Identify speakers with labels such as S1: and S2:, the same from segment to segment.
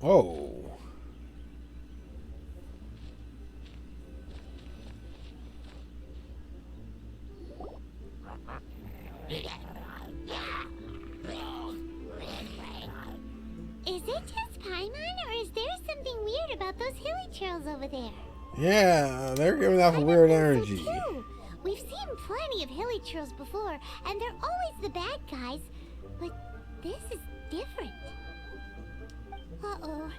S1: Oh.
S2: Is it just Paimon, or is there something weird about those hilly trails over there?
S1: Yeah, they're giving off a weird energy.
S2: Too. We've seen plenty of hilly trails before, and they're always the bad guys. But this is different. Uh-oh.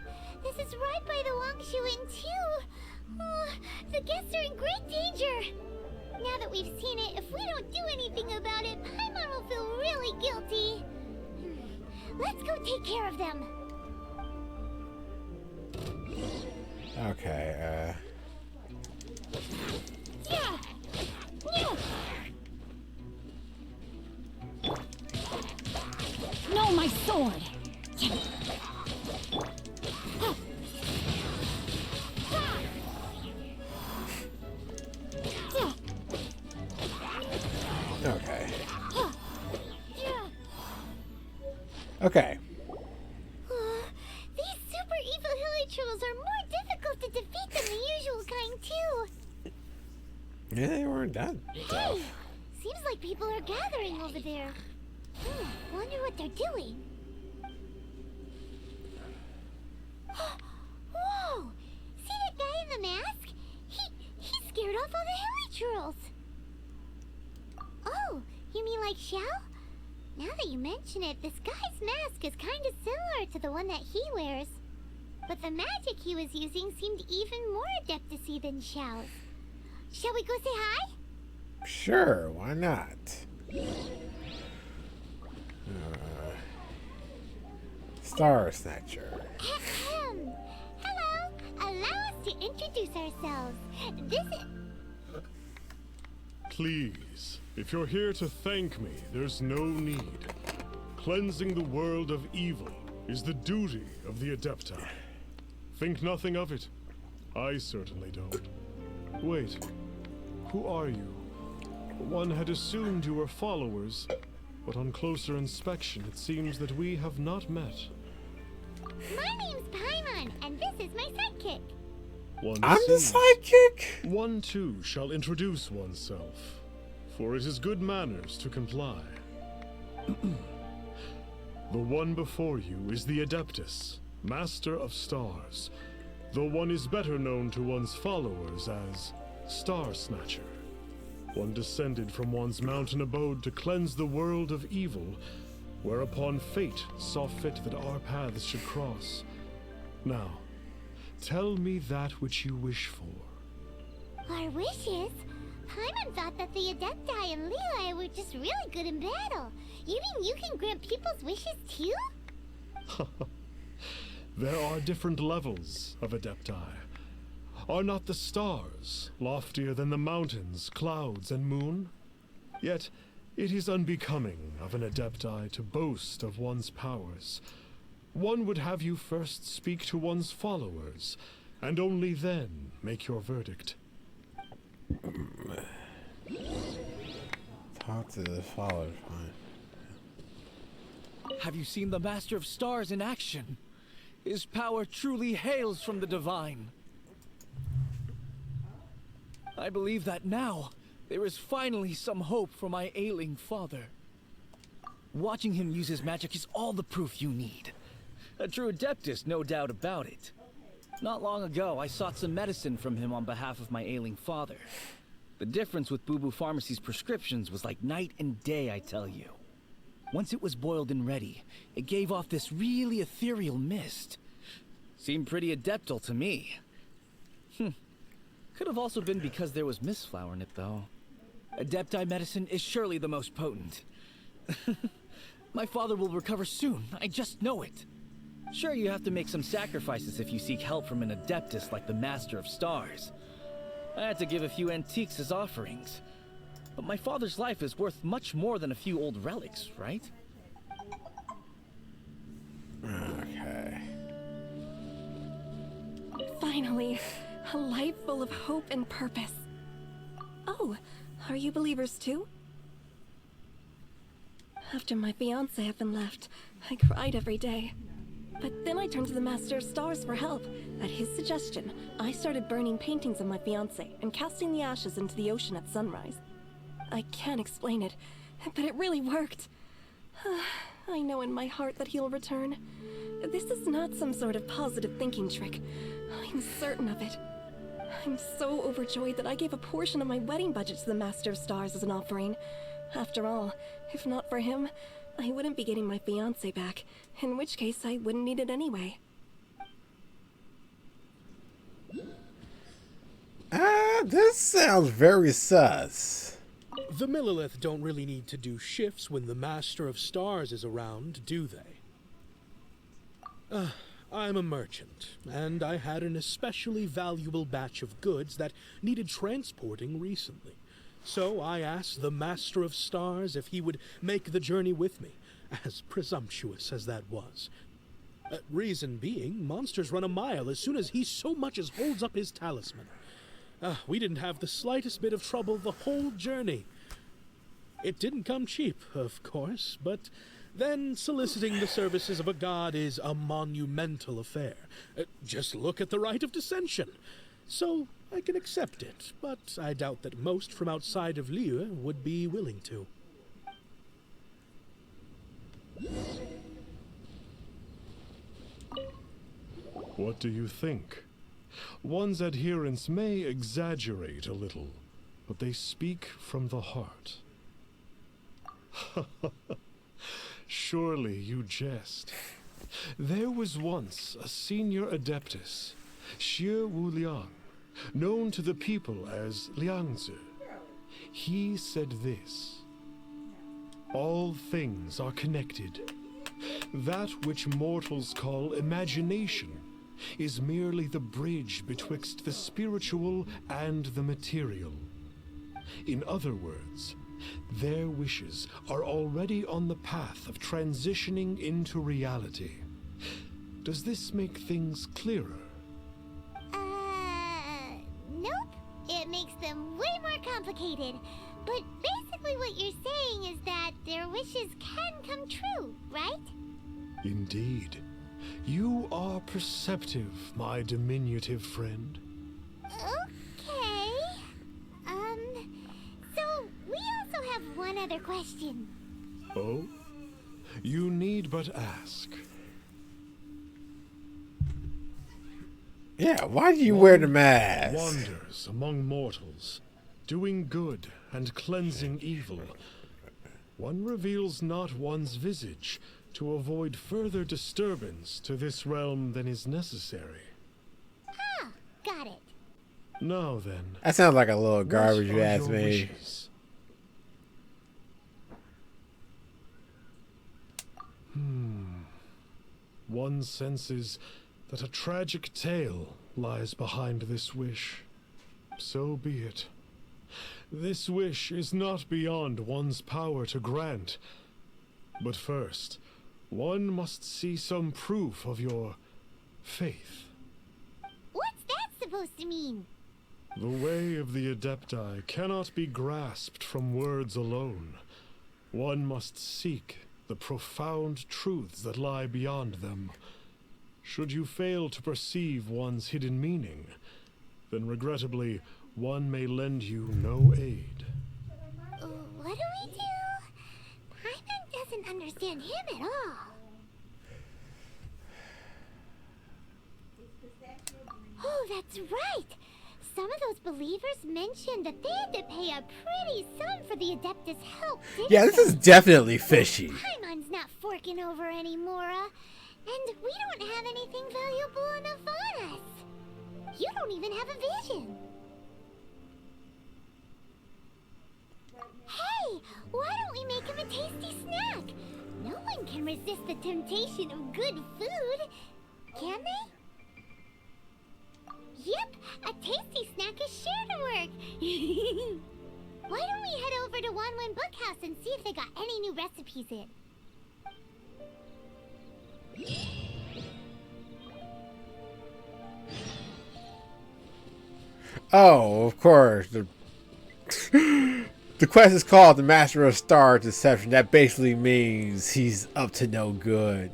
S2: This is right by the Wangshu Inn, too. Oh, the guests are in great danger. Now that we've seen it, if we don't do anything about it, Paimon will feel really guilty. Let's go take care of them.
S1: Okay,
S2: Yeah. Yeah.
S3: No, my sword!
S1: okay. Okay.
S2: These super evil hilly trolls are more difficult to defeat than the usual kind, too.
S1: Yeah, they weren't that tough.
S2: Hey! Seems like people are gathering over there. Wonder what they're doing. Whoa! See that guy in the mask? He scared off all the hilly trolls. Oh, you mean like Xiao? Now that you mention it, this guy's mask is kind of similar to the one that he wears. But the magic he was using seemed even more adeptacy than Xiao's. Shall we go say hi?
S1: Sure, why not? Starsnatcher.
S2: Hello. Allow us to introduce ourselves. This is...
S4: Please, if you're here to thank me, there's no need. Cleansing the world of evil is the duty of the Adepti. Think nothing of it. I certainly don't. Wait, who are you? One had assumed you were followers, but on closer inspection it seems that we have not met.
S2: My name's Paimon, and this is my sidekick.
S1: I'm the sidekick?
S4: One too shall introduce oneself, for it is good manners to comply. The one before you is the Adeptus, Master of Stars, though one is better known to one's followers as Starsnatcher. One descended from one's mountain abode to cleanse the world of evil, whereupon fate saw fit that our paths should cross. Now, tell me that which you wish for.
S2: Our wishes? Paimon thought that the Adepti and Leela were just really good in battle. You mean you can grant people's wishes too?
S4: There are different levels of Adepti. Are not the stars loftier than the mountains, clouds, and moon? Yet, it is unbecoming of an Adepti to boast of one's powers. One would have you first speak to one's followers, and only then make your verdict.
S1: Talk to the followers, fine.
S5: Have you seen the Master of Stars in action? His power truly hails from the divine. I believe that now, there is finally some hope for my ailing father. Watching him use his magic is all the proof you need. A true Adeptus, no doubt about it. Not long ago, I sought some medicine from him on behalf of my ailing father. The difference with Boo Boo Pharmacy's prescriptions was like night and day, I tell you. Once it was boiled and ready, it gave off this really ethereal mist. Seemed pretty adeptal to me. Could have also been because there was mistflower in it, though. Adepti medicine is surely the most potent. My father will recover soon, I just know it. Sure, you have to make some sacrifices if you seek help from an Adeptus like the Master of Stars. I had to give a few antiques as offerings. But my father's life is worth much more than a few old relics, right?
S1: Okay.
S3: Finally, a life full of hope and purpose. Oh, are you believers too? After my fiancé had been left, I cried every day. But then I turned to the Master of Stars for help. At his suggestion, I started burning paintings of my fiancé and casting the ashes into the ocean at sunrise. I can't explain it, but it really worked. I know in my heart that he'll return. This is not some sort of positive thinking trick. I'm certain of it. I'm so overjoyed that I gave a portion of my wedding budget to the Master of Stars as an offering. After all, if not for him, I wouldn't be getting my fiancé back, in which case I wouldn't need it anyway.
S1: This sounds very sus.
S6: The Millilith don't really need to do shifts when the Master of Stars is around, do they? I'm a merchant, and I had an especially valuable batch of goods that needed transporting recently. So I asked the Master of Stars if he would make the journey with me, as presumptuous as that was. Reason being, monsters run a mile as soon as he so much as holds up his talisman. We didn't have the slightest bit of trouble the whole journey. It didn't come cheap, of course, but then soliciting the services of a god is a monumental affair. Just look at the Rite of Dissension. So I can accept it, but I doubt that most from outside of Liyue would be willing to.
S4: What do you think? One's adherents may exaggerate a little, but they speak from the heart. Surely you jest. There was once a senior adeptus, Xie Wuliang, known to the people as Liangzi. He said this: all things are connected. That which mortals call imagination is merely the bridge betwixt the spiritual and the material. In other words, their wishes are already on the path of transitioning into reality. Does this make things clearer?
S2: Nope. It makes them way more complicated. But basically what you're saying is that their wishes can come true, right?
S4: Indeed. You are perceptive, my diminutive friend.
S2: Okay. So we also have one other question.
S4: Oh? You need but ask.
S1: Yeah, why do you wear the mask?
S4: Wanders among mortals, doing good and cleansing evil. One reveals not one's visage to avoid further disturbance to this realm than is necessary.
S2: Ah, got it.
S4: Now then.
S1: That sounds like a little garbage,
S4: what
S1: you
S4: are
S1: ask
S4: your
S1: me.
S4: wishes? One senses that a tragic tale lies behind this wish. So be it. This wish is not beyond one's power to grant. But first, one must see some proof of your faith.
S2: What's that supposed to mean?
S4: The way of the Adepti cannot be grasped from words alone. One must seek the profound truths that lie beyond them. Should you fail to perceive one's hidden meaning, then regrettably, one may lend you no aid.
S2: What do we do? Paimon doesn't understand him at all. Oh, that's right! Some of those believers mentioned that they had to pay a pretty sum for the Adeptus' help, didn't
S1: Yeah, this
S2: they?
S1: is definitely fishy.
S2: Paimon's not forking over anymore, and we don't have anything valuable enough on us. You don't even have a vision. Hey, why don't we make him a tasty snack? No one can resist the temptation of good food, can they? Yep, a tasty snack is sure to work. Why don't we head over to Wanwen Bookhouse and see if they got any new recipes in?
S1: Oh, of course. The quest is called the Master of Star Deception. That basically means he's up to no good.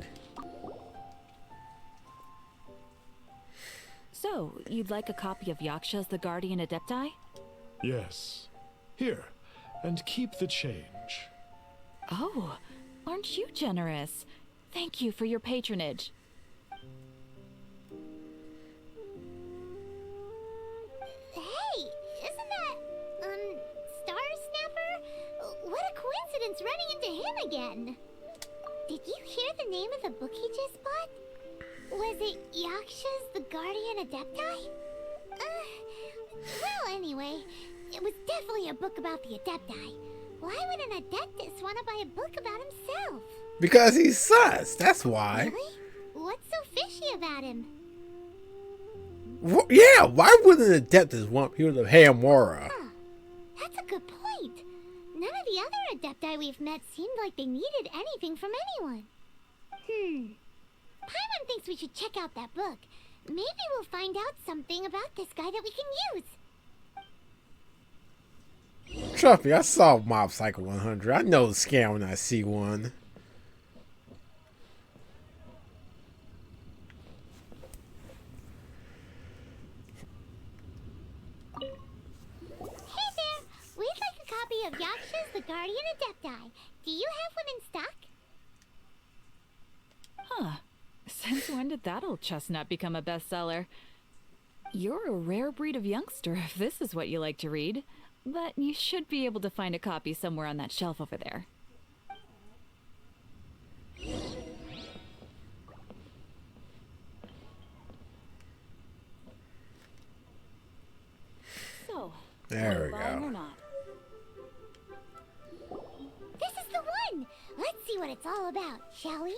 S7: So, you'd like a copy of Yaksha's The Guardian Adepti?
S4: Yes. Here, and keep the change.
S7: Oh, aren't you generous? Thank you for your patronage.
S2: Hey, isn't that, Starsnatcher? What a coincidence running into him again. Did you hear the name of the book he just bought? Was it Yaksha's The Guardian Adepti? Well, anyway, it was definitely a book about the Adepti. Why would an Adeptus want to buy a book about himself?
S1: Because he's sus. That's why.
S2: Really? What's so fishy about him?
S1: Yeah, why would an Adeptus want people to pay Amora?
S2: Huh. That's a good point. None of the other Adepti we've met seemed like they needed anything from anyone. Paimon thinks we should check out that book. Maybe we'll find out something about this guy that we can use.
S1: Trust me, I saw Mob Psycho 100. I know the scam when I see one.
S2: Hey there! We'd like a copy of Yaksha's The Guardian Adepti. Do you have one in stock?
S7: Huh. Since when did that old chestnut become a bestseller? You're a rare breed of youngster if this is what you like to read. But you should be able to find a copy somewhere on that shelf over there. So,
S1: There we
S7: buying or
S1: go.
S7: not?
S2: This is the one! Let's see what it's all about, shall we?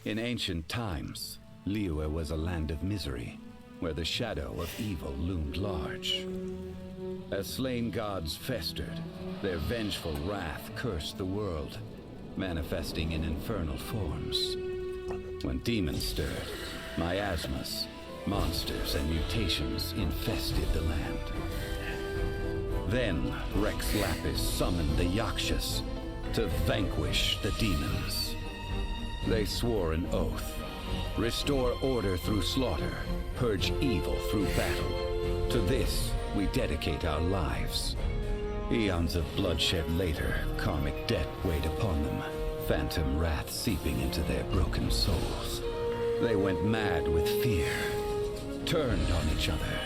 S8: In ancient times, Liyue was a land of misery, where the shadow of evil loomed large. As slain gods festered, their vengeful wrath cursed the world, manifesting in infernal forms. When demons stirred, miasmas, monsters, and mutations infested the land. Then Rex Lapis summoned the Yakshas to vanquish the demons. They swore an oath: restore order through slaughter, purge evil through battle. To this, we dedicate our lives. Eons of bloodshed later, karmic debt weighed upon them, phantom wrath seeping into their broken souls. They went mad with fear, turned on each other,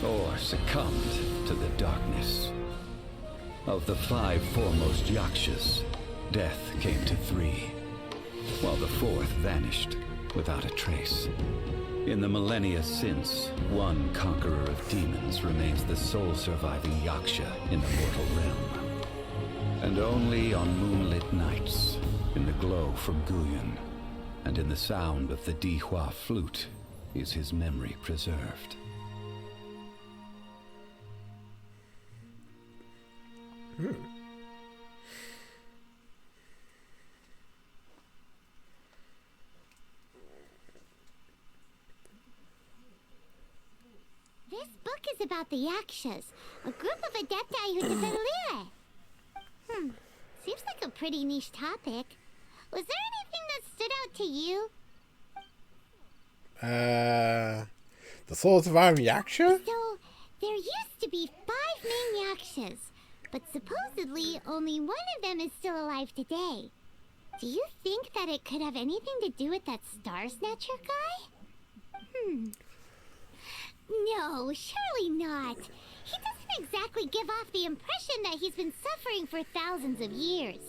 S8: or succumbed to the darkness. Of the 5 foremost Yakshas, death came to 3, while the 4th vanished without a trace. In the millennia since, one conqueror of demons remains the sole surviving Yaksha in the mortal realm. And only on moonlit nights, in the glow from Guyon, and in the sound of the Dihua flute, is his memory preserved.
S2: This book is about the Yakshas, a group of Adepti who defend Liyue. Seems like a pretty niche topic. Was there anything that stood out to you?
S1: The Soul Surviving Yaksha?
S2: So, there used to be 5 main Yakshas, but supposedly only one of them is still alive today. Do you think that it could have anything to do with that Starsnatcher guy? No, surely not. He doesn't exactly give off the impression that he's been suffering for thousands of years.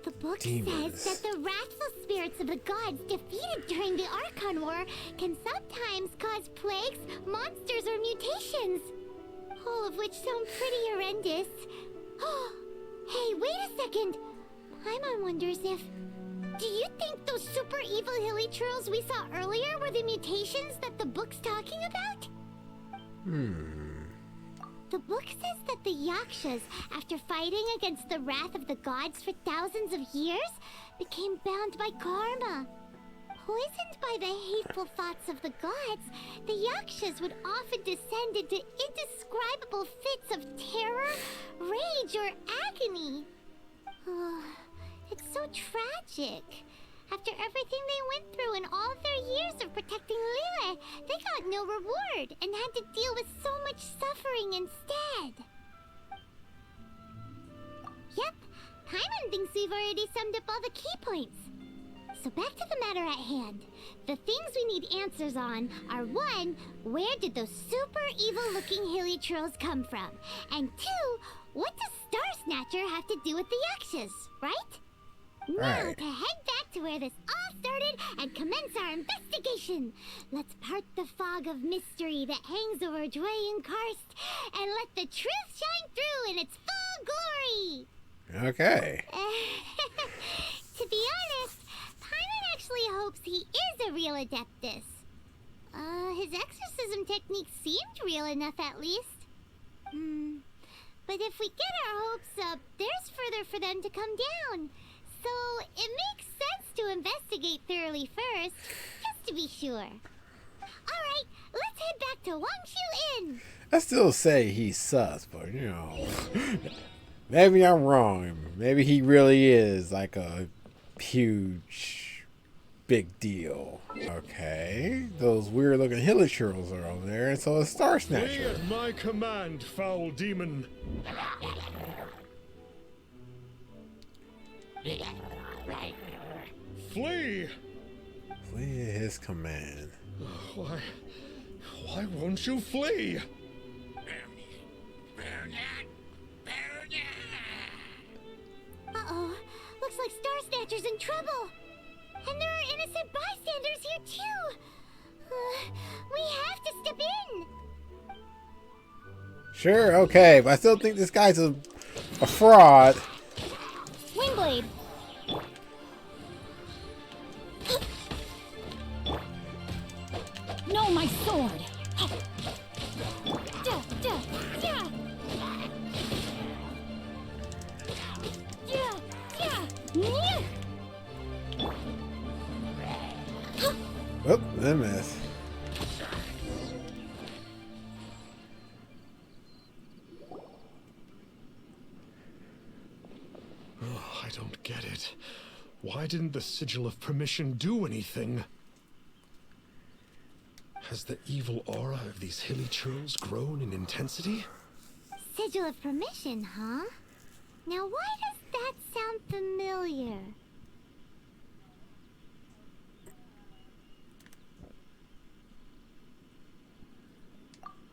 S2: The book
S1: Demons.
S2: says that the wrathful spirits of the gods defeated during the Archon War can sometimes cause plagues, monsters, or mutations. All of which sound pretty horrendous. Hey, wait a second. Paimon wonders if... Do you think those super evil hilly churls we saw earlier were the mutations that the book's talking about? The book says that the Yakshas, after fighting against the wrath of the gods for thousands of years, became bound by karma. Poisoned by the hateful thoughts of the gods, the Yakshas would often descend into indescribable fits of terror, rage, or agony. Oh, it's so tragic. After everything they went through in all their years of protecting Lille, they got no reward and had to deal with so much suffering instead. Yep, Paimon thinks we've already summed up all the key points. So back to the matter at hand. The things we need answers on are 1, where did those super evil-looking hilly trolls come from? And 2, what does Starsnatcher have to do with the Yakshas, right? Now
S1: Right.
S2: to head back to where this all started and commence our investigation. Let's part the fog of mystery that hangs over Dwayne Karst and let the truth shine through in its full glory.
S1: Okay.
S2: To be honest, Paimon actually hopes he is a real Adeptus. His exorcism technique seemed real enough at least. But if we get our hopes up, there's further for them to come down. So it makes sense to investigate thoroughly first, just to be sure. Alright, let's head back to Wangshu Inn.
S1: I still say he's sus, but you know, maybe I'm wrong. Maybe he really is like a huge, big deal. Okay, those weird looking hilichurls are over there, and so is
S4: Flee
S1: Starsnatcher.
S4: at my command, foul demon. Flee!
S1: Flee at his command.
S4: Why won't you flee?
S2: Uh-oh, looks like Starsnatcher's in trouble. And there are innocent bystanders here too. We have to step in.
S1: Sure, okay, but I still think this guy's a fraud.
S2: Windblade.
S7: No, my sword!
S2: Duh, duh, yeah. Yeah, yeah, yeah.
S1: Oh, that mess.
S4: I don't get it. Why didn't the Sigil of Permission do anything? Has the evil aura of these hilly churls grown in intensity?
S2: Sigil of Permission, huh? Now why does that sound familiar?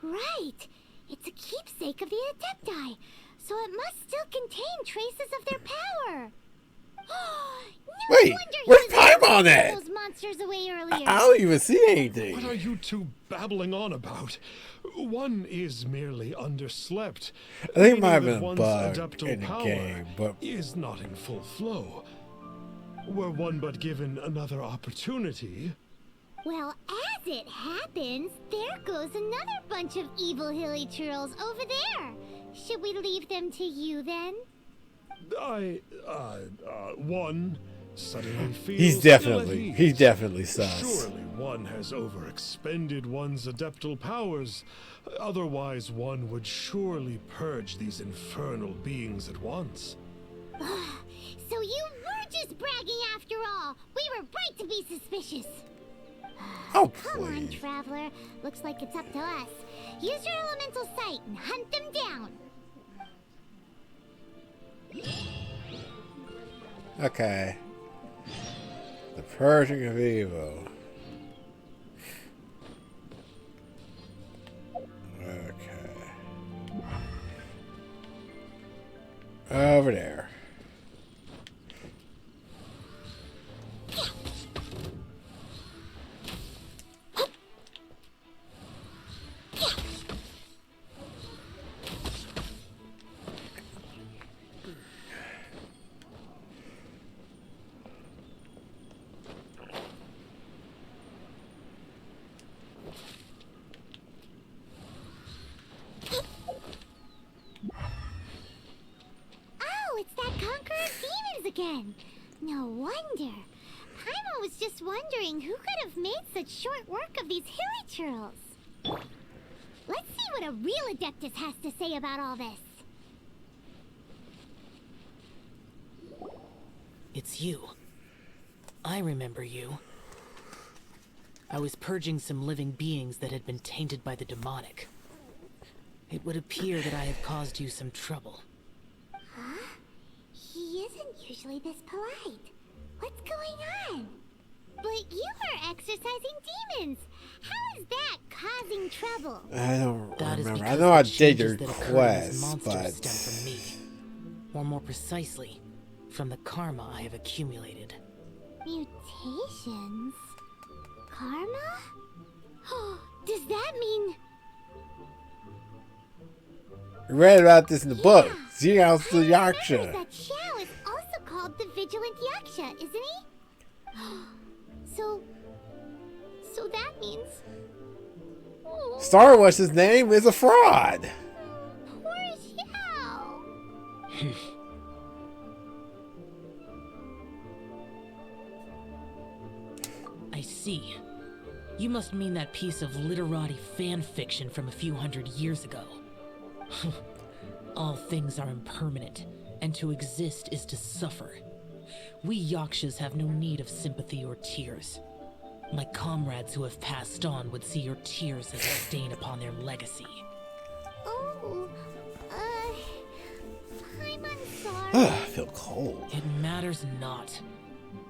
S2: Right! It's a keepsake of the Adepti, so it must still contain traces of their power. No
S1: Wait,
S2: wonder he
S1: where's
S2: was able to
S1: Paimon
S2: keep
S1: at?
S2: those monsters away earlier.
S1: I don't even see anything.
S4: What are you two babbling on about? One is merely underslept.
S1: I think it might have
S4: meaning
S1: been a
S4: that
S1: bug
S4: one's adeptal
S1: in the
S4: power
S1: game, but
S4: is not in full flow. Were one but given another opportunity,
S2: Well, as it happens, there goes another bunch of evil hilly churls over there. Should we leave them to you then?
S4: one suddenly feels
S1: he's
S4: ill at
S1: definitely
S4: ease.
S1: sus.
S4: Surely one has overexpended one's adeptal powers. Otherwise, one would surely purge these infernal beings at once.
S2: So you were just bragging after all. We were right to be suspicious.
S1: Oh,
S2: Come on,
S1: please.
S2: Traveler. Looks like it's up to us. Use your elemental sight and hunt them down.
S1: Okay. The purging of evil. Okay. Over there.
S2: Oh, it's that conqueror of demons again. No wonder. Paimon was just wondering who could have made such short work of these hilly churls. Let's see what a real Adeptus has to say about all this.
S9: It's you. I remember you. I was purging some living beings that had been tainted by the demonic. It would appear that I have caused you some trouble.
S2: Huh? He isn't usually this polite. What's going on? But you are exorcising demons. How is that causing trouble?
S1: I don't
S9: That is
S1: remember. I
S9: because
S1: know I
S9: the
S1: did your
S9: changes that occur in these
S1: quest,
S9: monsters
S1: but
S9: stem from me. Or more precisely, from the karma I have accumulated.
S2: Mutations? Karma? Does that mean...
S1: we read about this in the book. Xenos the
S2: I remember
S1: Yaksha.
S2: that Xiao is also called the Vigilant Yaksha, isn't he? So that means... Oh,
S1: Star Wars' his name is a fraud.
S2: poor Xiao.
S9: I see. You must mean that piece of literati fan fiction from a few hundred years ago. All things are impermanent, and to exist is to suffer. We Yakshas have no need of sympathy or tears. My comrades who have passed on would see your tears as a stain upon their legacy.
S2: Oh, I'm sorry.
S1: I feel cold.
S9: It matters not.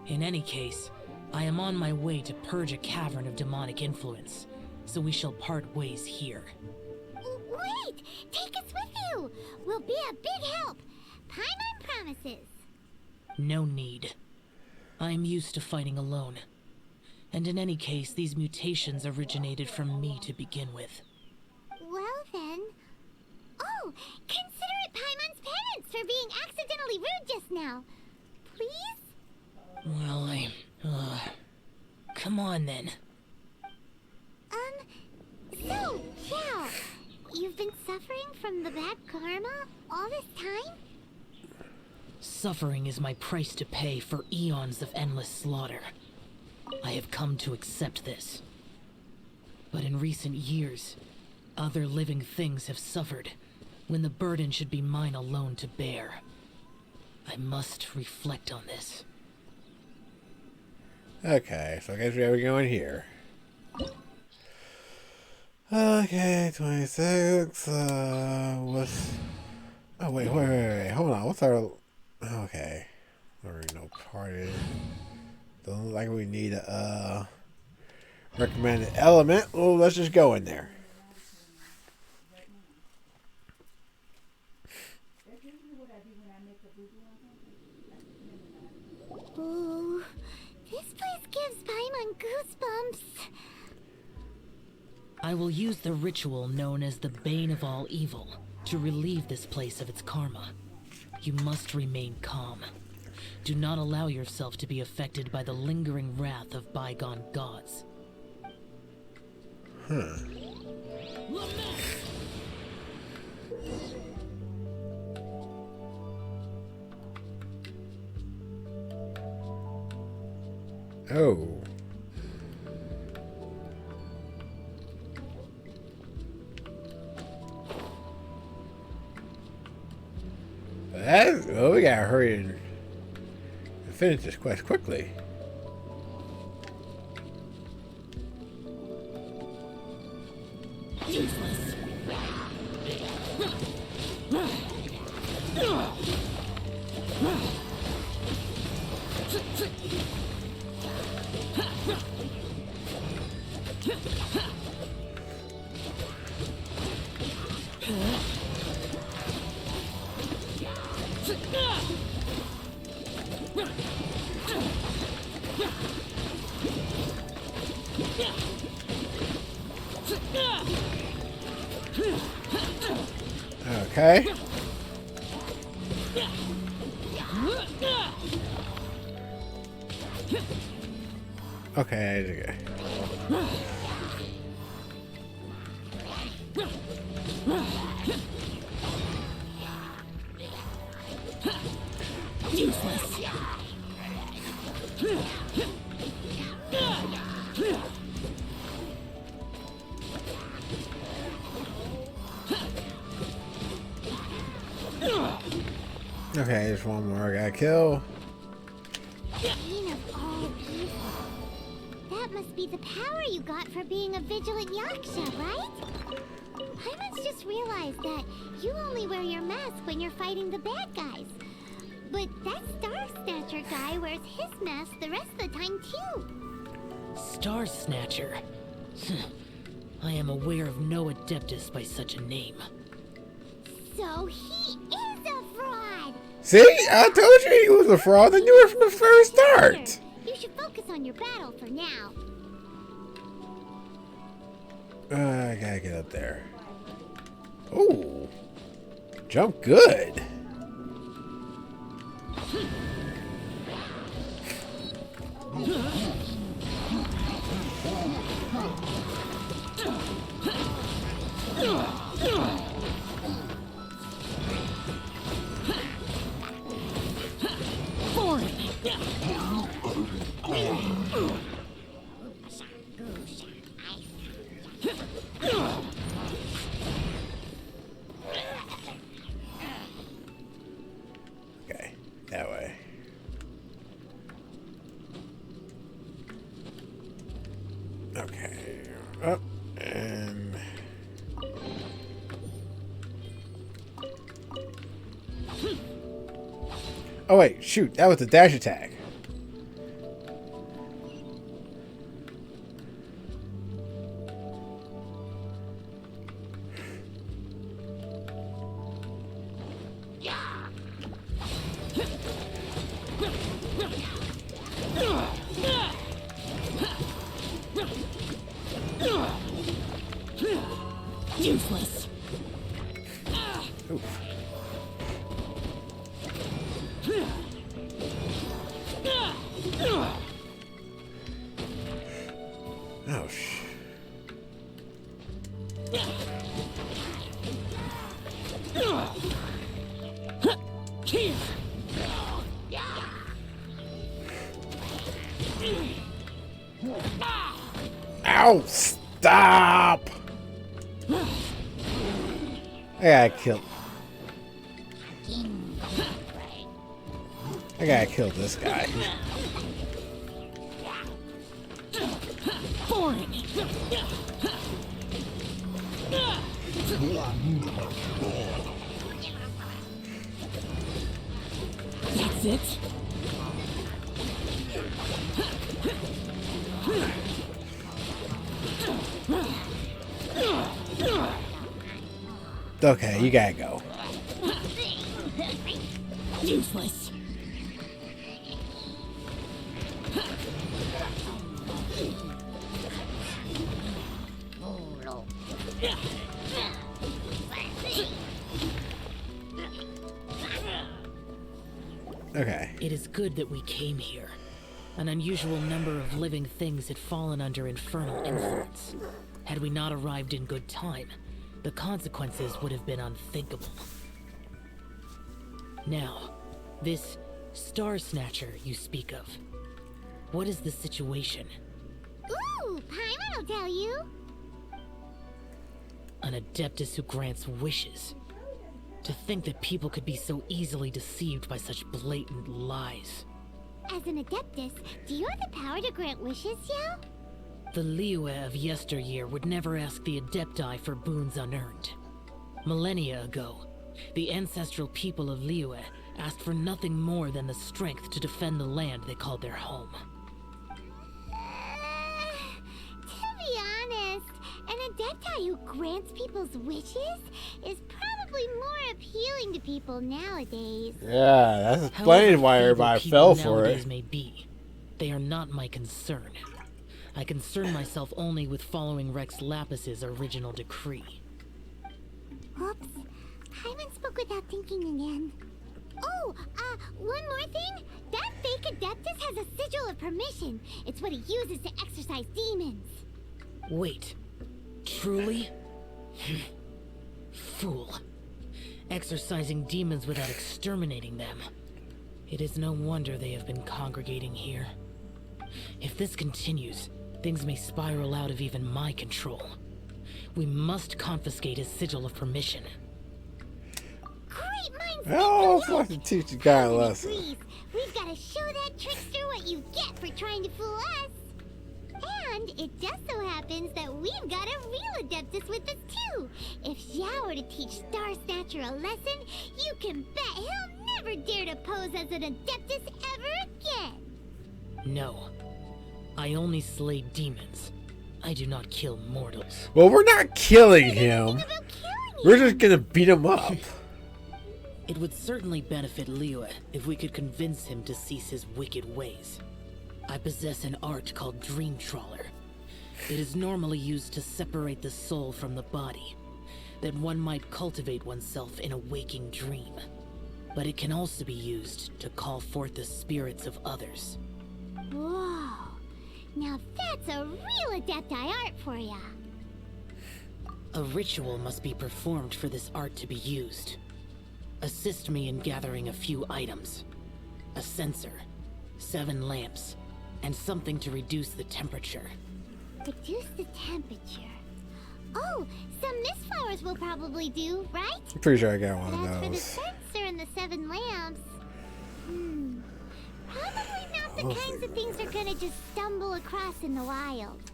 S9: In any case, I am on my way to purge a cavern of demonic influence, so we shall part ways here.
S2: Wait! Take us with you! We'll be a big help! Paimon promises!
S9: No need. I am used to fighting alone. And in any case, these mutations originated from me to begin with.
S2: Well then... Oh! Consider it Paimon's penance for being accidentally rude just now! Please?
S9: Well, come on then.
S2: So, Xiao, you've been suffering from the bad karma all this time?
S9: Suffering is my price to pay for eons of endless slaughter. I have come to accept this. But in recent years, other living things have suffered, when the burden should be mine alone to bear. I must reflect on this.
S1: Okay, so I guess we're going here. Okay, 26. What's... Oh, wait. Hold on. What's our... Okay. There ain't no party. Doesn't look like we need a recommended element. Well, let's just go in there.
S2: Ooh, this place gives Paimon goosebumps.
S9: I will use the ritual known as the Bane of All Evil to relieve this place of its karma. You must remain calm. Do not allow yourself to be affected by the lingering wrath of bygone gods.
S1: Oh. Well, we gotta hurry and finish this quest quickly.
S9: Useless.
S1: Okay. Okay.
S9: Useless.
S1: Okay, there's one more I gotta kill.
S2: Queen of all evil. That must be the power you got for being a vigilant Yaksha, right? Paimon just realized that you only wear your mask when you're fighting the bad guys. But that Starsnatcher guy wears his mask the rest of the time too.
S9: Starsnatcher. I am aware of no Adeptus by such a name.
S2: So he is a fraud!
S1: See? I told you he was a fraud. I knew it from the first start.
S2: You should focus on your battle for now.
S1: I gotta get up there. Ooh. Jump good. Okay, that way. Okay, up and oh wait, shoot, that was the dash attack.
S9: Useless.
S1: Oof. Oh, ow! Stop! I gotta kill. I gotta kill this guy.
S9: Boring. That's it.
S1: Okay, you gotta go.
S9: Useless.
S1: Okay.
S9: It is good that we came here. An unusual number of living things had fallen under infernal influence. Had we not arrived in good time, the consequences would have been unthinkable. Now, this Starsnatcher you speak of. What is the situation?
S2: Ooh, Paimon will tell you.
S9: An Adeptus who grants wishes. To think that people could be so easily deceived by such blatant lies.
S2: As an Adeptus, do you have the power to grant wishes, Yao?
S9: The Liyue of yesteryear would never ask the Adepti for boons unearned. Millennia ago, the ancestral people of Liyue asked for nothing more than the strength to defend the land they called their home.
S2: To be honest, an Adepti who grants people's wishes is probably more appealing to people nowadays.
S1: Yeah, that's explains why everybody fell for it.
S9: May be, they are not my concern. I concern myself only with following Rex Lapis's original decree.
S2: Oops. Paimon spoke without thinking again. Oh, one more thing. That fake Adeptus has a sigil of permission. It's what he uses to exorcise demons.
S9: Wait. Truly? Fool. Exorcising demons without exterminating them. It is no wonder they have been congregating here. If this continues, things may spiral out of even my control. We must confiscate his sigil of permission.
S2: Great minds
S1: Oh, it's like to teach you guy a lesson.
S2: Agrees. We've got to show that trickster what you get for trying to fool us. And it just so happens that we've got a real Adeptus with us too. If Xiao were to teach Starsnatcher a lesson, you can bet he'll never dare to pose as an Adeptus ever again.
S9: No. I only slay demons. I do not kill mortals.
S1: Well, we're not killing him.
S2: Think about killing
S1: We're
S2: him.
S1: just gonna beat him up.
S9: It would certainly benefit Liyue if we could convince him to cease his wicked ways. I possess an art called Dream Trawler. It is normally used to separate the soul from the body, that one might cultivate oneself in a waking dream. But it can also be used to call forth the spirits of others.
S2: Whoa. Now that's a real Adepti art for ya.
S9: A ritual must be performed for this art to be used. Assist me in gathering a few items. A censer, 7 lamps, and something to reduce the temperature.
S2: Reduce the temperature. Oh, some mist flowers will probably do, right?
S1: I'm pretty sure I got one
S2: As
S1: of
S2: for the
S1: those.
S2: censer and the 7 lamps, probably not the kinds of things you're gonna just stumble across in the wild.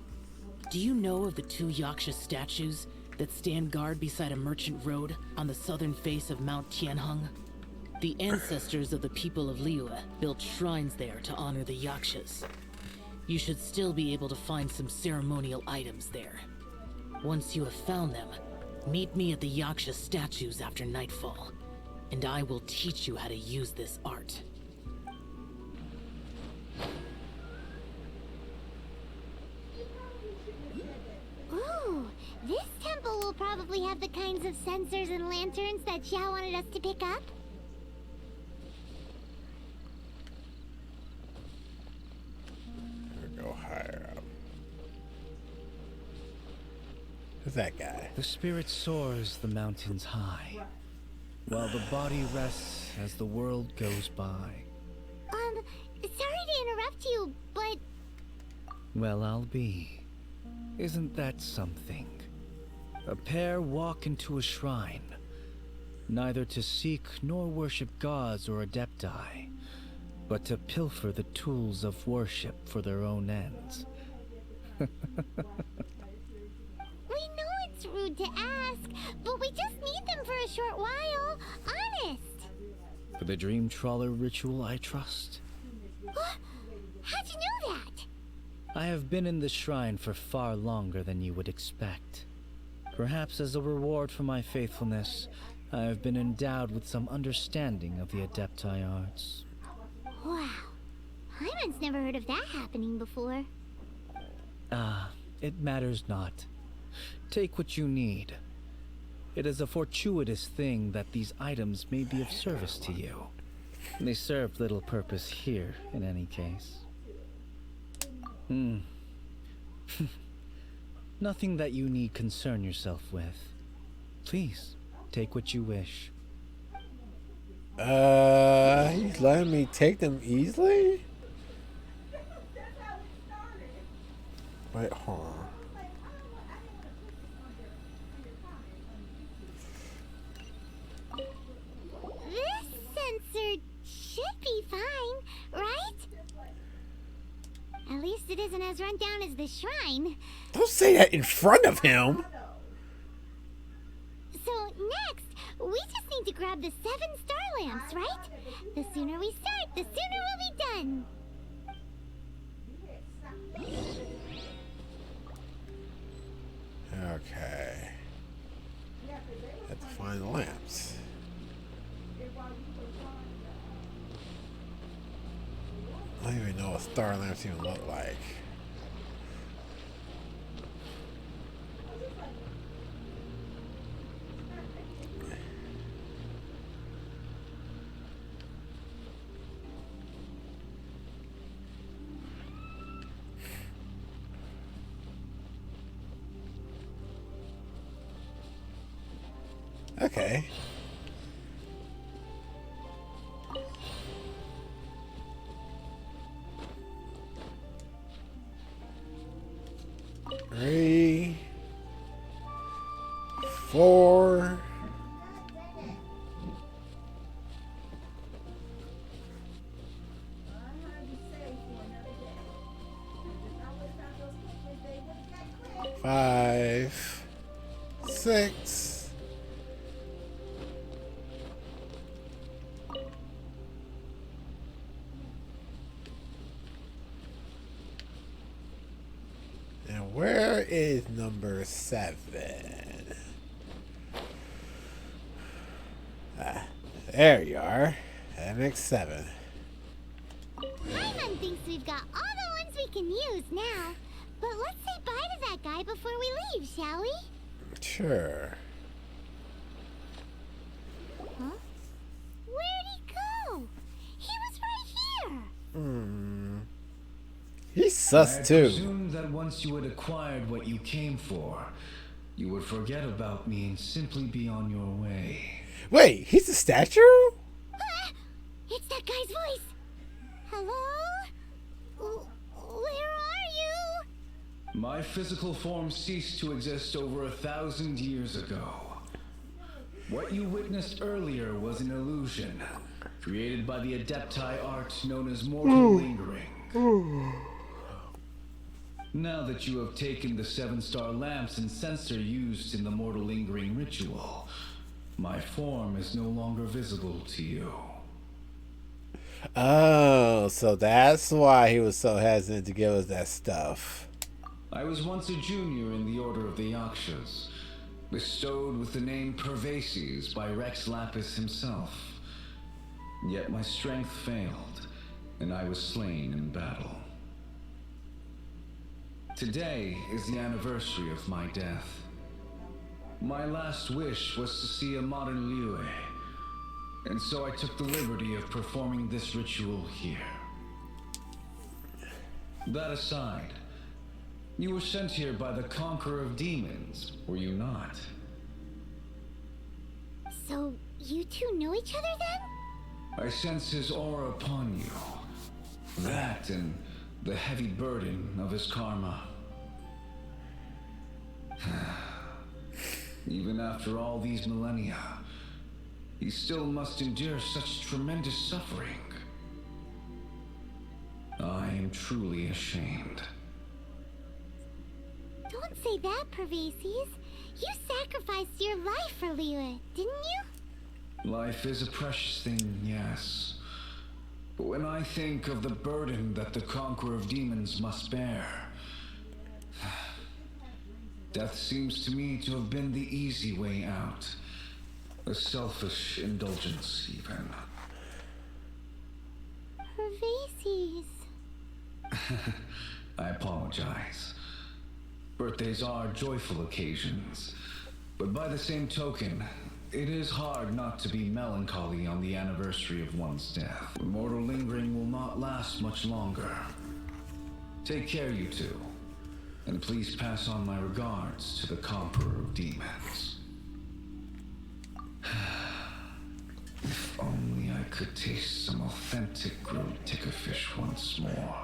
S9: Do you know of the 2 Yaksha statues that stand guard beside a merchant road on the southern face of Mount Tianheng? The ancestors of the people of Liyue built shrines there to honor the Yakshas. You should still be able to find some ceremonial items there. Once you have found them, meet me at the Yaksha statues after nightfall, and I will teach you how to use this art.
S2: Ooh, this temple will probably have the kinds of sensors and lanterns that Xiao wanted us to pick up.
S1: Go higher up. Who's that guy?
S5: The spirit soars the mountains high, while the body rests as the world goes by.
S2: Sorry to interrupt you, but
S5: Well, I'll be. Isn't that something? A pair walk into a shrine, neither to seek nor worship gods or adepti, but to pilfer the tools of worship for their own ends.
S2: we know it's rude to ask, but we just need them for a short while. Honest.
S5: For the Dream Trawler ritual, I trust.
S2: How'd you know that?
S5: I have been in the shrine for far longer than you would expect. Perhaps as a reward for my faithfulness, I have been endowed with some understanding of the Adepti arts.
S2: Wow. Hyman's never heard of that happening before.
S5: It matters not. Take what you need. It is a fortuitous thing that these items may be of service to you. They serve little purpose here, in any case. Nothing that you need concern yourself with. Please, take what you wish.
S1: He's letting me take them easily? Wait, hold on.
S2: This sensor should be fine, right? At least it isn't as run down as the shrine.
S1: Don't say that in front of him.
S2: So next, we just need to grab the 7 star lamps, right? The sooner we start, the sooner we'll be done.
S1: Okay. Have to find the lamps. I don't even know what star lamps even look like. Okay. Three, 4, 6. And where is number 7? Ah, there you are. That makes 7.
S2: Paimon thinks we've got all the ones we can use now. But let's say bye to that guy before we leave, shall we?
S1: Sure.
S2: Huh? Where'd he go? He was right here.
S1: He's sus
S10: I
S1: too.
S10: presumed that once you had acquired what you came for, you would forget about me and simply be on your way.
S1: Wait, he's a statue?
S2: Ah, it's that guy's voice. Hello? Where are you?
S10: My physical form ceased to exist over 1,000 years ago. What you witnessed earlier was an illusion, created by the Adepti art known as mortal lingering. Now that you have taken the 7-star lamps and censer used in the mortal lingering ritual, my form is no longer visible to you.
S1: Oh, so that's why he was so hesitant to give us that stuff.
S10: I was once a junior in the Order of the Yakshas, bestowed with the name Pervases by Rex Lapis himself. Yet my strength failed, and I was slain in battle. Today is the anniversary of my death. My last wish was to see a modern Liyue, and so I took the liberty of performing this ritual here. That aside, you were sent here by the Conqueror of Demons, were you not?
S2: So, you two know each other then?
S10: I sense his aura upon you. That and the heavy burden of his karma. Even after all these millennia, he still must endure such tremendous suffering. I am truly ashamed.
S2: Don't say that, Pervases. You sacrificed your life for Liyue, didn't you?
S10: Life is a precious thing, yes. But when I think of the burden that the Conqueror of Demons must bear, death seems to me to have been the easy way out. A selfish indulgence, even.
S2: Pervases.
S10: I apologize. Birthdays are joyful occasions, but by the same token, it is hard not to be melancholy on the anniversary of one's death. Mortal lingering will not last much longer. Take care, you two, and please pass on my regards to the Conqueror of Demons. If only I could taste some authentic grilled tickerfish once more.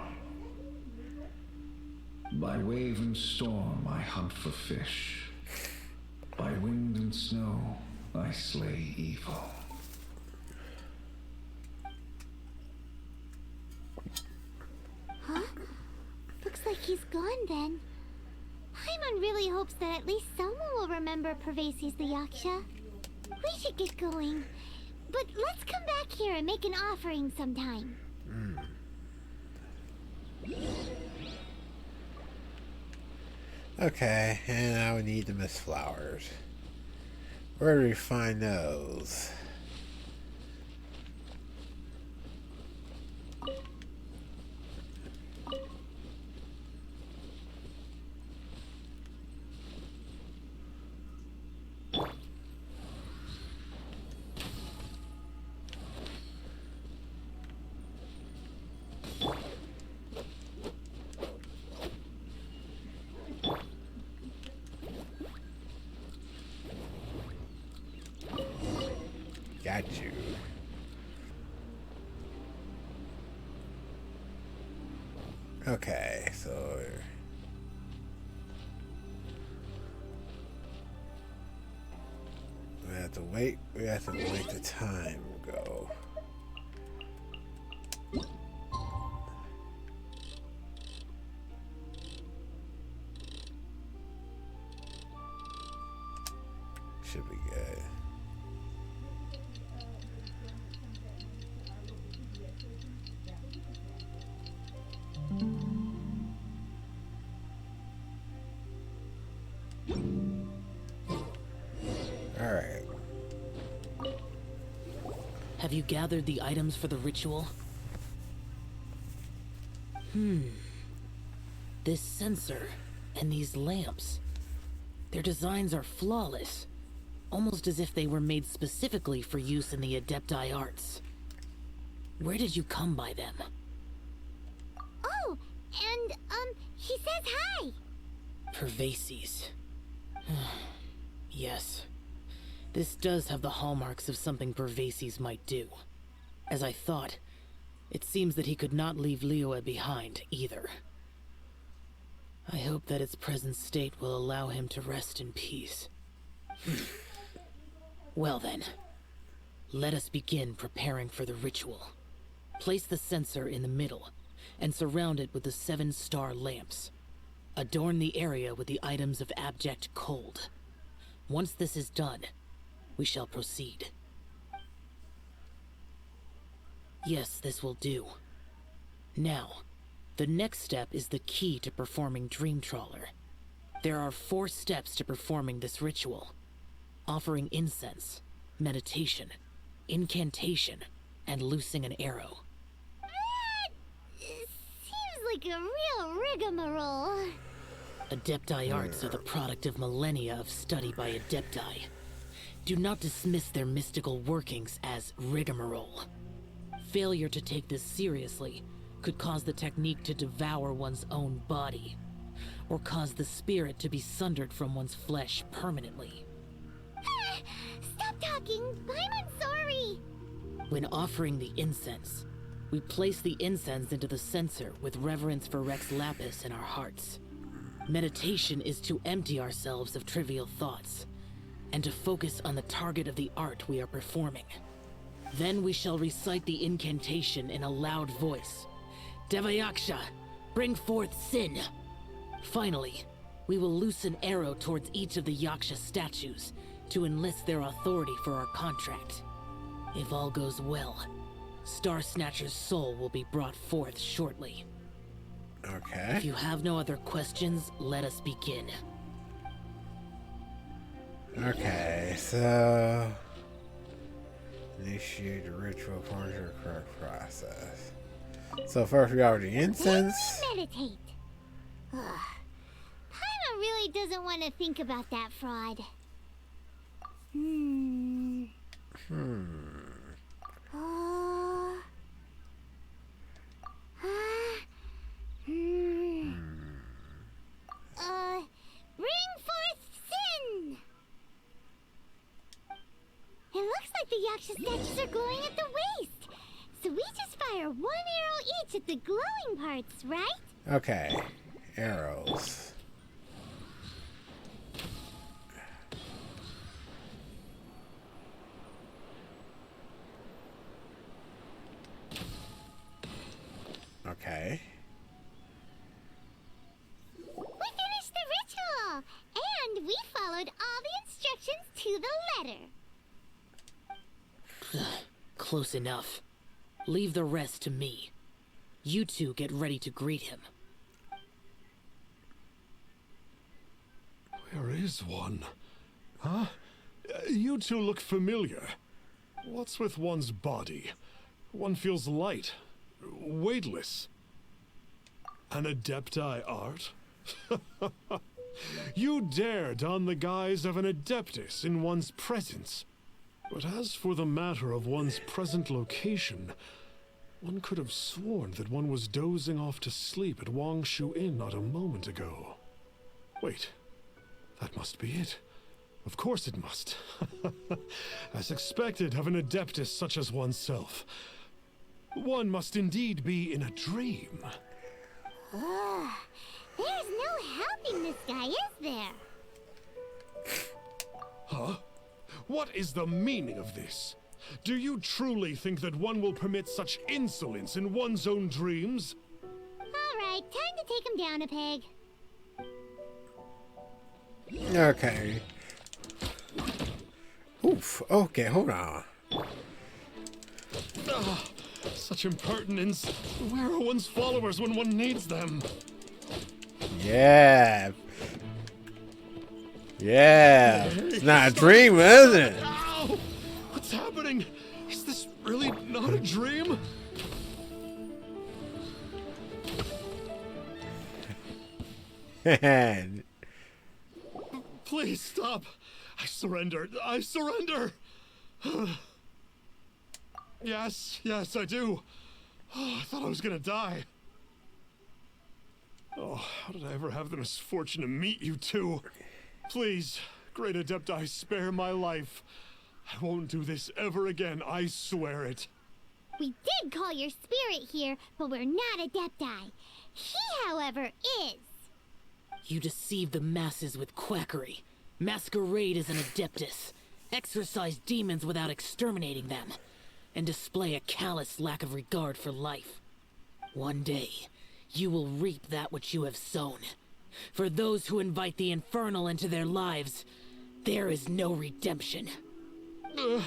S10: By wave and storm I hunt for fish. By wind and snow I slay evil.
S2: Huh? Looks like he's gone then. Paimon really hopes that at least someone will remember Pervases the Yaksha. We should get going. But let's come back here and make an offering sometime.
S1: Okay, and now we need the mist flowers. Where do we find those? Got you. Okay, so we have to wait. We have to make the time go.
S9: Have you gathered the items for the ritual? This sensor and these lamps. Their designs are flawless. Almost as if they were made specifically for use in the Adepti arts. Where did you come by them?
S2: Oh, and, he says hi.
S9: Pervases. Yes. This does have the hallmarks of something Pervases might do. As I thought, it seems that he could not leave Liyue behind, either. I hope that its present state will allow him to rest in peace. Well then, let us begin preparing for the ritual. Place the censer in the middle, and surround it with the 7-star lamps. Adorn the area with the items of abject cold. Once this is done, we shall proceed. Yes, this will do. Now, the next step is the key to performing Dream Trawler. There are 4 steps to performing this ritual. Offering incense, meditation, incantation, and loosing an arrow.
S2: Seems like a real rigmarole.
S9: Adepti arts are the product of millennia of study by Adepti. Do not dismiss their mystical workings as rigmarole. Failure to take this seriously could cause the technique to devour one's own body, or cause the spirit to be sundered from one's flesh permanently.
S2: Stop talking! I'm sorry!
S9: When offering the incense, we place the incense into the censer with reverence for Rex Lapis in our hearts. Meditation is to empty ourselves of trivial thoughts, and to focus on the target of the art we are performing. Then we shall recite the incantation in a loud voice. Devayaksha, bring forth sin! Finally, we will loose an arrow towards each of the Yaksha statues to enlist their authority for our contract. If all goes well, Starsnatcher's soul will be brought forth shortly.
S1: Okay.
S9: If you have no other questions, let us begin.
S1: Okay, so initiate the ritual according to the correct process. So first we have the incense.
S2: Meditate. Paimon really doesn't want to think about that fraud. Bring forth sin! It looks like the Yaksha statues are glowing at the waist. So we just fire 1 arrow each at the glowing parts, right?
S1: Okay, arrows. Okay.
S2: We finished the ritual! And we followed all the instructions to the letter.
S9: Close enough. Leave the rest to me. You two get ready to greet him.
S4: Where is one? Huh? You two look familiar. What's with one's body? One feels light, weightless. An Adepti art? You dare don the guise of an Adeptus in one's presence. But as for the matter of one's present location, one could have sworn that one was dozing off to sleep at Wangshu Inn not a moment ago. Wait, that must be it. Of course it must. As expected of an Adeptus such as oneself. One must indeed be in a dream.
S2: There's no helping this guy, is there?
S4: Huh? What is the meaning of this? Do you truly think that one will permit such insolence in one's own dreams?
S2: Alright, time to take him down a peg.
S1: Okay. Oof. Okay, hold on.
S4: Such impertinence. Where are one's followers when one needs them?
S1: Yeah. Yeah. It's not a dream, is it?
S4: Ow! What's happening? Is this really not a dream? Please stop. I surrender. I surrender. Yes, I do. Oh, I thought I was gonna die. Oh, how did I ever have the misfortune to meet you two? Please, Great Adepti, spare my life. I won't do this ever again, I swear it.
S2: We did call your spirit here, but we're not Adepti. He, however, is.
S9: You deceive the masses with quackery. Masquerade as an Adeptus. Exorcise demons without exterminating them. And display a callous lack of regard for life. One day, you will reap that which you have sown. For those who invite the infernal into their lives, there is no redemption.
S4: You're...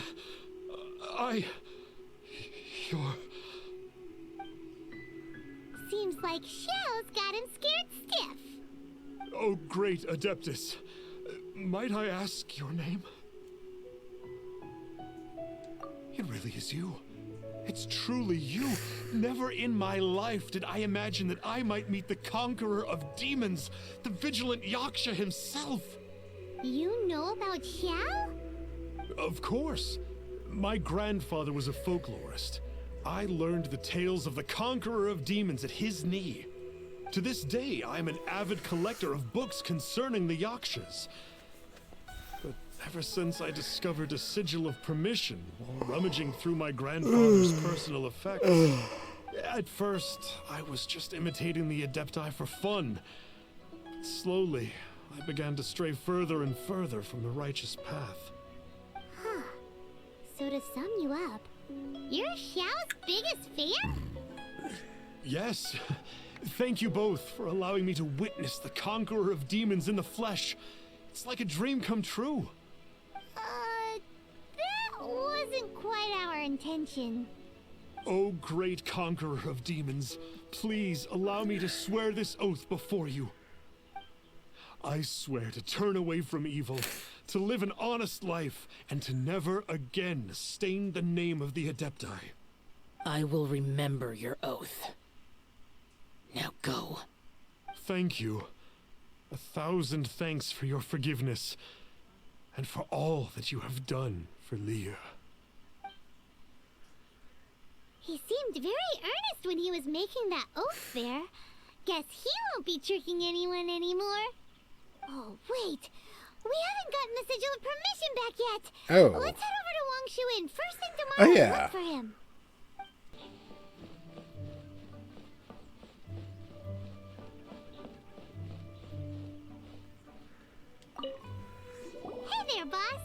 S2: Seems like Shell's got him scared stiff.
S4: Oh, great Adeptus. Might I ask your name? It really is you. It's truly you. Never in my life did I imagine that I might meet the conqueror of demons, the vigilant Yaksha himself.
S2: You know about Shell?
S4: Of course. My grandfather was a folklorist. I learned the tales of the conqueror of demons at his knee. To this day, I am an avid collector of books concerning the Yakshas. But ever since I discovered a sigil of permission while rummaging through my grandfather's personal effects, at first, I was just imitating the Adepti for fun. But slowly, I began to stray further and further from the righteous path.
S2: Huh. So to sum you up, you're Xiao's biggest fan?
S4: Yes. Thank you both for allowing me to witness the conqueror of demons in the flesh. It's like a dream come true.
S2: That wasn't quite our intention.
S4: Oh, great conqueror of demons, please allow me to swear this oath before you. I swear to turn away from evil, to live an honest life, and to never again stain the name of the Adepti.
S9: I will remember your oath. Now go.
S4: Thank you. 1,000 thanks for your forgiveness, and for all that you have done for Leah.
S2: He seemed very earnest when he was making that oath there. Guess he won't be tricking anyone anymore. Oh, wait. We haven't gotten the sigil of permission back yet.
S1: Oh.
S2: Let's head over to Wang Shuin first thing tomorrow and look for him. Hey there, boss.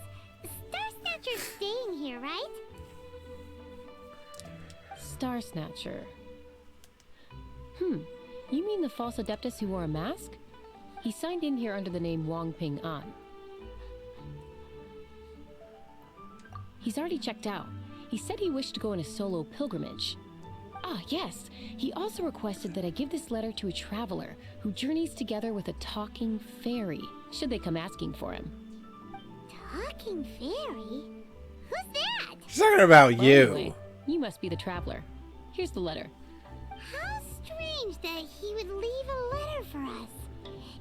S2: Starsnatcher's staying here, right?
S11: Starsnatcher. You mean the false Adeptus who wore a mask? He signed in here under the name Wang Ping An. He's already checked out. He said he wished to go on a solo pilgrimage. Ah, yes. He also requested that I give this letter to a traveler who journeys together with a talking fairy, should they come asking for him.
S2: Talking fairy? Who's that?
S1: She's talking about you.
S11: Anyway, you must be the traveler. Here's the letter.
S2: How strange that he would leave a letter for us.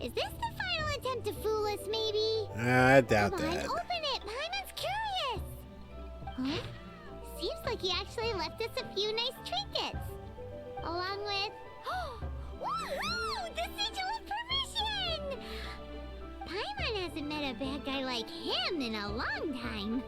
S2: Is this the final attempt to fool us, maybe?
S1: I doubt
S2: Come on,
S1: that.
S2: open it. Paimon's curious. Huh? Seems like he actually left us a few nice trinkets. Along with... Woohoo! The sigil of permission! Paimon hasn't met a bad guy like him in a long time.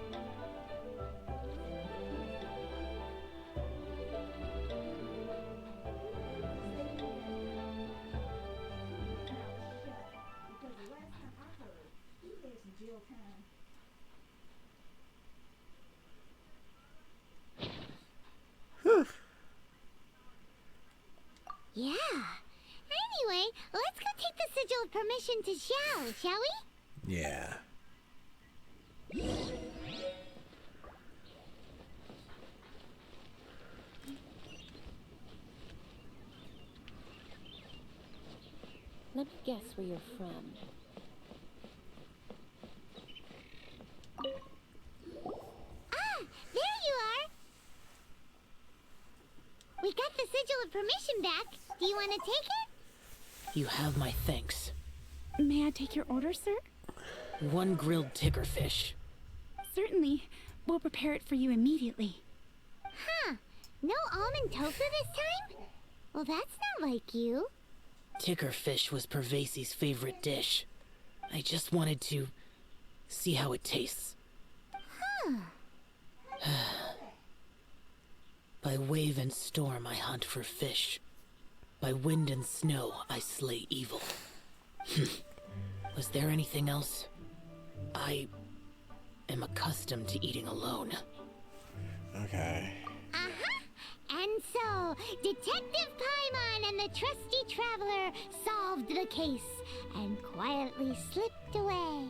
S2: Yeah. Anyway, let's go take the sigil of permission to Xiao, shall we?
S1: Yeah.
S11: Let me guess where you're from.
S2: Ah, there you are. got the sigil of permission back. Do you want to take it?
S9: You have my thanks.
S12: May I take your order, sir?
S9: 1 grilled ticker fish.
S12: Certainly. We'll prepare it for you immediately.
S2: Huh. No almond tofu this time? Well, that's not like you.
S9: Ticker fish was Pervasi's favorite dish. I just wanted to see how it tastes.
S2: Huh.
S9: By wave and storm I hunt for fish. By wind and snow I slay evil. Was there anything else? I am accustomed to eating alone.
S1: Okay.
S2: Uh-huh. And so, Detective Paimon and the trusty traveler solved the case and quietly slipped away.